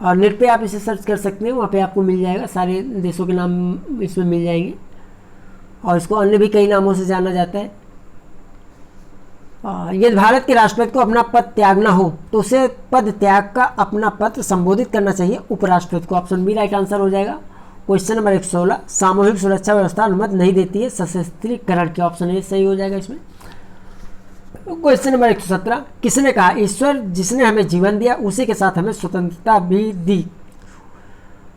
और नेट पे आप इसे सर्च कर सकते हैं, वहाँ पे आपको मिल जाएगा, सारे देशों के नाम इसमें मिल जाएंगे। और इसको अन्य भी कई नामों से जाना जाता है। यदि भारत के राष्ट्रपति को अपना पद त्यागना हो तो उसे पद त्याग का अपना पत्र संबोधित करना चाहिए उपराष्ट्रपति को, ऑप्शन बी राइट आंसर हो जाएगा। क्वेश्चन नंबर 116, सामूहिक सुरक्षा व्यवस्था अनुमति नहीं देती है सशस्त्रीकरण के, ऑप्शन ए सही हो जाएगा इसमें। क्वेश्चन नंबर 117, किसने कहा ईश्वर जिसने हमें जीवन दिया उसी के साथ हमें स्वतंत्रता भी दी,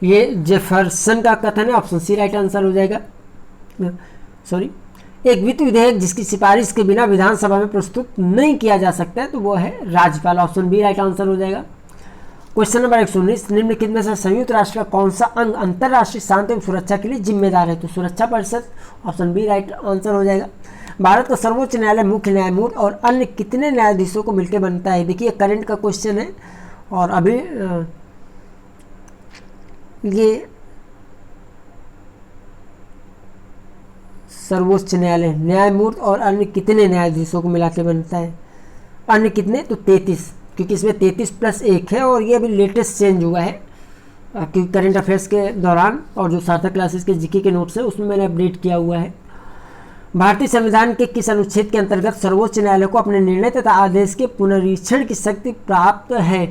ये जेफरसन का कथन है, ऑप्शन सी राइट आंसर हो जाएगा। सॉरी, एक वित्त विधेयक जिसकी सिफारिश के बिना विधानसभा में प्रस्तुत नहीं किया जा सकता है तो वो है राज्यपाल, ऑप्शन बी राइट आंसर हो जाएगा। क्वेश्चन नंबर 119, निम्नलिखित में से संयुक्त राष्ट्र का कौन सा अंग अंतर्राष्ट्रीय शांति एवं सुरक्षा के लिए जिम्मेदार है, तो सुरक्षा परिषद, ऑप्शन बी राइट आंसर हो जाएगा। भारत का सर्वोच्च न्यायालय मुख्य न्यायमूर्ति और अन्य कितने न्यायाधीशों को मिलकर बनता है, देखिए करंट का क्वेश्चन है। और अभी ये सर्वोच्च न्यायालय न्यायमूर्ति और अन्य कितने न्यायाधीशों को मिलाकर बनता है, अन्य कितने, तो 33, क्योंकि इसमें 33 + 1 है और ये अभी लेटेस्ट चेंज हुआ है क्योंकि करंट अफेयर्स के दौरान और जो सार्थक क्लासेस के जीके के नोट्स हैं उसमें मैंने अपडेट किया हुआ है। भारतीय संविधान के किस अनुच्छेद के अंतर्गत सर्वोच्च न्यायालय को अपने निर्णय तथा आदेश के पुनरीक्षण की शक्ति प्राप्त है,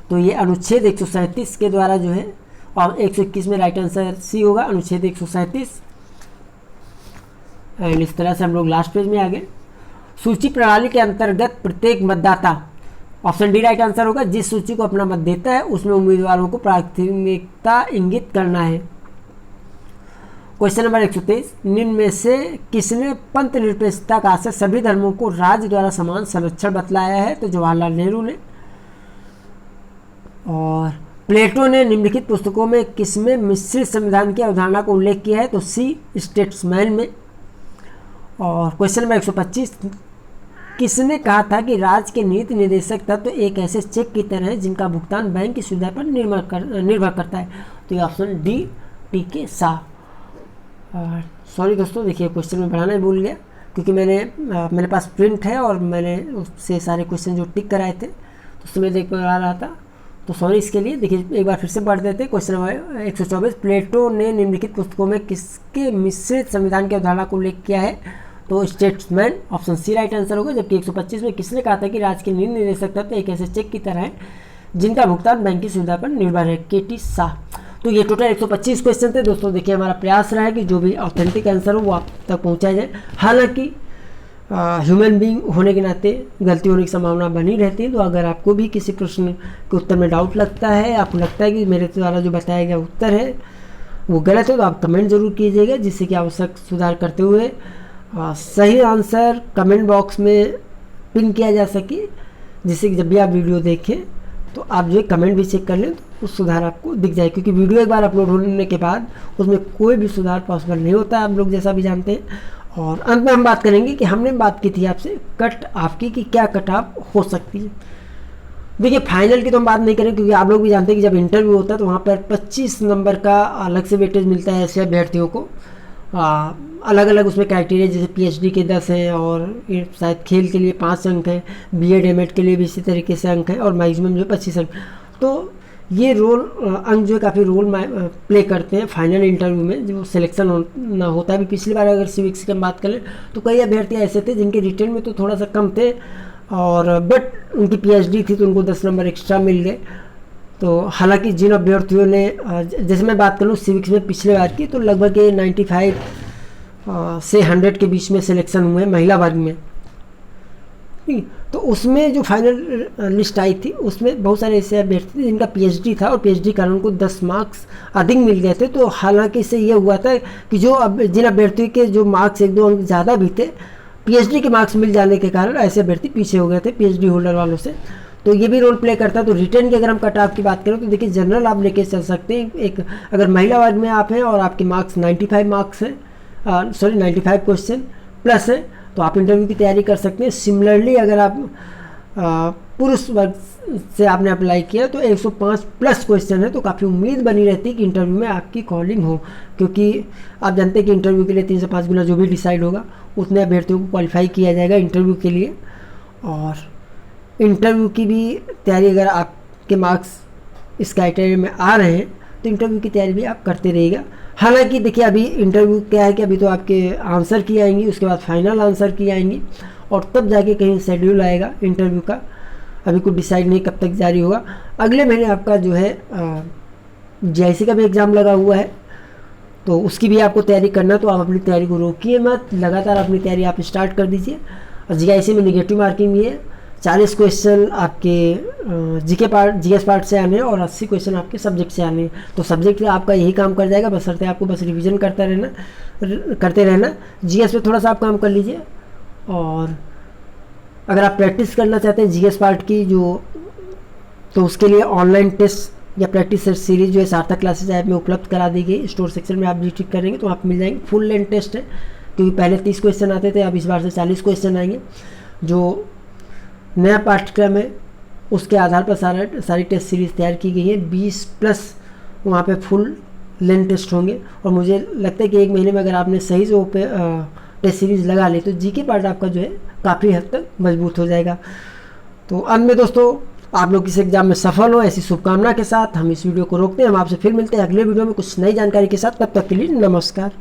तो ये अनुच्छेद 137 के द्वारा जो है, और 121 में राइट आंसर सी होगा, अनुच्छेद 137। एंड इस तरह से हम लोग लास्ट पेज में आ गए। सूची प्रणाली के अंतर्गत प्रत्येक मतदाता, ऑप्शन डी राइट आंसर होगा, जिस सूची को अपना मत देता है उसमें उम्मीदवारों को प्राथमिकता इंगित करना है। क्वेश्चन नंबर 123, निम्न में से किसने पंथ निरपेक्षता का आशय सभी धर्मों को राज्य द्वारा समान संरक्षण बतलाया है, तो जवाहरलाल नेहरू ने। और प्लेटो ने निम्नलिखित पुस्तकों में किसमें मिश्रित संविधान की अवधारणा को उल्लेख किया है, तो सी स्टेट्समैन में। और क्वेश्चन नंबर 125, किसने कहा था कि राज्य के नीति निर्देशक तत्व एक ऐसे चेक की तरह है जिनका भुगतान बैंक की सुविधा पर निर्भर करता है, तो ये option D TK. Shah. Sorry दोस्तों, देखिए क्वेश्चन में बढ़ाना ही भूल गया क्योंकि मेरे पास प्रिंट है और मैंने उससे सारे क्वेश्चन जो टिक कराए थे तो उससे मैं देख पा रहा था, तो सॉरी इसके लिए। देखिए एक बार फिर से पढ़ देते। क्वेश्चन नंबर 124, प्लेटो ने निम्नलिखित पुस्तकों में किसके मिश्रित संविधान की अवधारणा को उल्लेख किया है, तो statesman, option C right answer होगा। जबकि 125 में किसने कहा था कि राज्य के नीति निर्देशक तत्व एक ऐसे चेक की तरह है जिनका भुगतान बैंक की सुविधा पर निर्भर है, के.टी. शाह। तो ये टोटल 125 क्वेश्चन थे दोस्तों। देखिए हमारा प्रयास रहा है कि जो भी ऑथेंटिक आंसर हो वो आप तक पहुंचाया जाए। हालांकि ह्यूमन बीइंग होने के नाते गलती होने की संभावना बनी रहती है, तो अगर आपको भी किसी प्रश्न के उत्तर में डाउट लगता है, आपको लगता है कि मेरे द्वारा जो बताया गया उत्तर है वो गलत है, तो आप कमेंट जरूर कीजिएगा, जिससे कि आवश्यक सुधार करते हुए सही आंसर कमेंट बॉक्स में पिन किया जा सके, जिससे कि जब भी आप वीडियो देखें तो आप जो कमेंट भी चेक कर लें तो उस सुधार आपको दिख जाए। क्योंकि वीडियो एक बार अपलोड होने के बाद उसमें कोई भी सुधार पॉसिबल नहीं होता, आप लोग जैसा भी जानते हैं। और अंत में हम बात करेंगे कि हमने बात की थी आपसे कट ऑफ की कि क्या कट ऑफ हो सकती है। देखिए फाइनल की तो हम बात नहीं करें क्योंकि आप लोग भी जानते हैं कि जब इंटरव्यू होता है तो वहाँ पर 25 नंबर का अलग से वेटेज मिलता है ऐसे अभ्यर्थियों को। अलग अलग उसमें क्राइटेरिया, जैसे पीएचडी के 10 हैं और शायद खेल के लिए 5 अंक हैं, बीएड एमएड के लिए भी इसी तरीके से अंक हैं और मैक्सिमम जो 25 अंक। तो ये रोल अंक जो है काफ़ी रोल प्ले करते हैं फाइनल इंटरव्यू में, जो सिलेक्शन होता है। अभी पिछली बार अगर सिविक्स की बात करें तो कई अभ्यर्थी ऐसे थे जिनके रिटर्न में तो थोड़ा सा कम थे, और बट उनकी पीएचडी थी तो उनको 10 नंबर एक्स्ट्रा मिल गए। तो हालांकि जिन अभ्यर्थियों ने, जैसे मैं बात करूँ सिविक्स में पिछले बार की, तो लगभग 95 से 100 के बीच में सिलेक्शन हुए महिला वर्ग में। ठीक। तो उसमें जो फाइनल लिस्ट आई थी उसमें बहुत सारे ऐसे अभ्यर्थी थे जिनका पीएचडी था और पीएचडी कारण उनको 10 मार्क्स अधिक मिल गए थे। तो हालांकि इससे ये हुआ था कि जो अब जिन अभ्यर्थियों के जो मार्क्स 1-2 अंक ज़्यादा भी थे, पीएचडी के मार्क्स मिल जाने के कारण ऐसे अभ्यर्थी पीछे हो गए थे पीएचडी होल्डर वालों से। तो ये भी रोल प्ले करता है। तो रिटर्न की अगर हम कट ऑफ की बात करें तो देखिए जनरल आप लेके चल सकते हैं। एक अगर महिला वर्ग में आप हैं और आपके मार्क्स 95 मार्क्स हैं, 95 क्वेश्चन प्लस है, तो आप इंटरव्यू की तैयारी कर सकते हैं। सिमिलरली अगर आप पुरुष वर्ग से आपने अप्लाई किया तो 105 प्लस क्वेश्चन है, तो काफ़ी उम्मीद बनी रहती है कि इंटरव्यू में आपकी कॉलिंग हो, क्योंकि आप जानते हैं कि इंटरव्यू के लिए 3 से 5 गुना जो भी डिसाइड होगा उतने अभ्यर्थियों को क्वालिफाई किया जाएगा इंटरव्यू के लिए। और इंटरव्यू की भी तैयारी, अगर आपके मार्क्स इस क्राइटेरिया में आ रहे हैं तो इंटरव्यू की तैयारी भी आप करते रहिएगा। हालांकि देखिए अभी इंटरव्यू क्या है कि अभी तो आपके आंसर की आएंगी, उसके बाद फाइनल आंसर की आएंगी और तब जाके कहीं शेड्यूल आएगा इंटरव्यू का। अभी कुछ डिसाइड नहीं कब तक जारी होगा। अगले महीने आपका जो है जीआईसी का भी एग्ज़ाम लगा हुआ है, तो उसकी भी आपको तैयारी करना, तो आप अपनी तैयारी को रोकिए मत, लगातार अपनी तैयारी आप स्टार्ट कर दीजिए। और जीआईसी में नेगेटिव मार्किंग भी है, 40 क्वेश्चन आपके जीके पार्ट जीएस पार्ट से आने हैं और 80 क्वेश्चन आपके सब्जेक्ट से आने हैं। तो सब्जेक्ट में आपका यही काम कर जाएगा, बशर्ते आपको बस रिवीजन करते रहना। जीएस पे थोड़ा सा आप काम कर लीजिए। और अगर आप प्रैक्टिस करना चाहते हैं जीएस पार्ट की तो उसके लिए ऑनलाइन टेस्ट या प्रैक्टिस सीरीज जो है सार्थक क्लासेस ऐप में उपलब्ध करा दी गई। स्टोर सेक्शन में आप विजिट करेंगे तो आप मिल जाएंगे। फुल लेंथ टेस्ट है, क्योंकि पहले 30 क्वेश्चन आते थे, अब इस बार से 40 क्वेश्चन आएंगे। जो नया पाठ्यक्रम है उसके आधार पर सारी टेस्ट सीरीज़ तैयार की गई है। 20 प्लस वहाँ पे फुल लेंथ टेस्ट होंगे। और मुझे लगता है कि 1 महीने में अगर आपने सही से टेस्ट सीरीज़ लगा ली तो जीके पार्ट आपका जो है काफ़ी हद तक मजबूत हो जाएगा। तो अंत में दोस्तों, आप लोग इस एग्जाम में सफल हो, ऐसी शुभकामना के साथ हम इस वीडियो को रोकते हैं। हम आपसे फिर मिलते हैं अगले वीडियो में कुछ नई जानकारी के साथ। तब तक के लिए नमस्कार।